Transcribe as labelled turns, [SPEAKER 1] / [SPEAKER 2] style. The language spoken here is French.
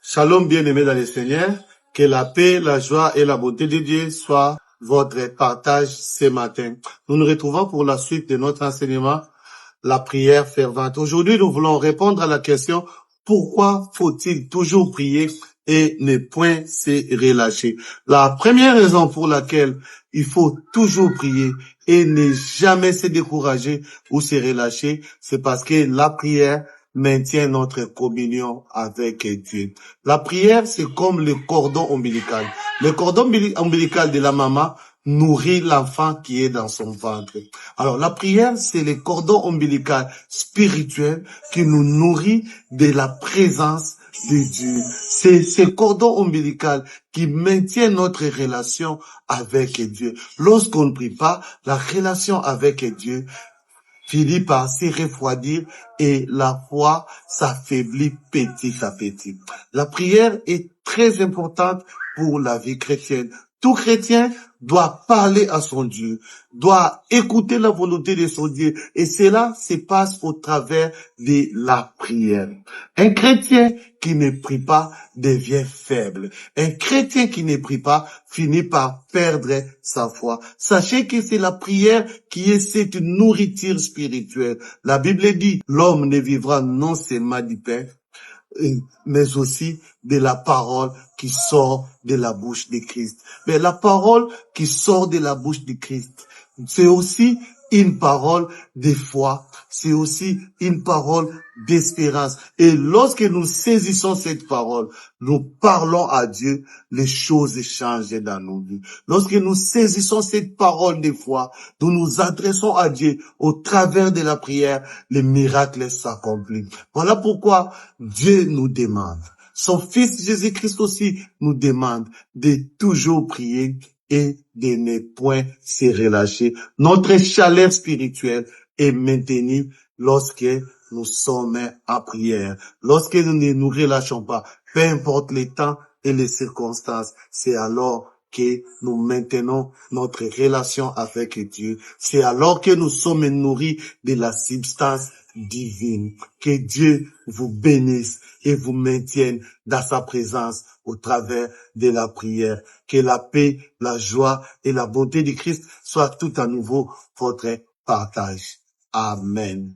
[SPEAKER 1] Shalom bien-aimés dans le Seigneur, que la paix, la joie et la bonté de Dieu soient votre partage ce matin. Nous nous retrouvons pour la suite de notre enseignement, la prière fervente. Aujourd'hui, nous voulons répondre à la question, pourquoi faut-il toujours prier et ne point se relâcher? La première raison pour laquelle il faut toujours prier et ne jamais se décourager ou se relâcher, c'est parce que la prière maintient notre communion avec Dieu. La prière, c'est comme le cordon ombilical. Le cordon ombilical de la maman nourrit l'enfant qui est dans son ventre. Alors, la prière, c'est le cordon ombilical spirituel qui nous nourrit de la présence de Dieu. C'est ce cordon ombilical qui maintient notre relation avec Dieu. Lorsqu'on ne prie pas, la relation avec Dieu finit par se refroidir et la foi s'affaiblit petit à petit. La prière est très importante pour la vie chrétienne. Tout chrétien doit parler à son Dieu, doit écouter la volonté de son Dieu, et cela se passe au travers de la prière. Un chrétien qui ne prie pas devient faible. Un chrétien qui ne prie pas finit par perdre sa foi. Sachez que c'est la prière qui est cette nourriture spirituelle. La Bible dit, l'homme ne vivra non seulement du pain, mais aussi de la parole qui sort de la bouche de Christ. Mais la parole qui sort de la bouche de Christ, c'est aussi une parole de foi, c'est aussi une parole d'espérance. Et lorsque nous saisissons cette parole, nous parlons à Dieu, les choses changent dans nos vies. Lorsque nous saisissons cette parole de foi, nous nous adressons à Dieu au travers de la prière, les miracles s'accomplissent. Voilà pourquoi Dieu nous demande, son Fils Jésus-Christ aussi nous demande de toujours prier et de ne point se relâcher. Notre chaleur spirituelle est maintenue lorsque nous sommes en prière. Lorsque nous ne nous relâchons pas, peu importe les temps et les circonstances, c'est alors que nous maintenons notre relation avec Dieu. C'est alors que nous sommes nourris de la substance divine. Que Dieu vous bénisse et vous maintienne dans sa présence au travers de la prière. Que la paix, la joie et la bonté de Christ soient tout à nouveau votre partage. Amen.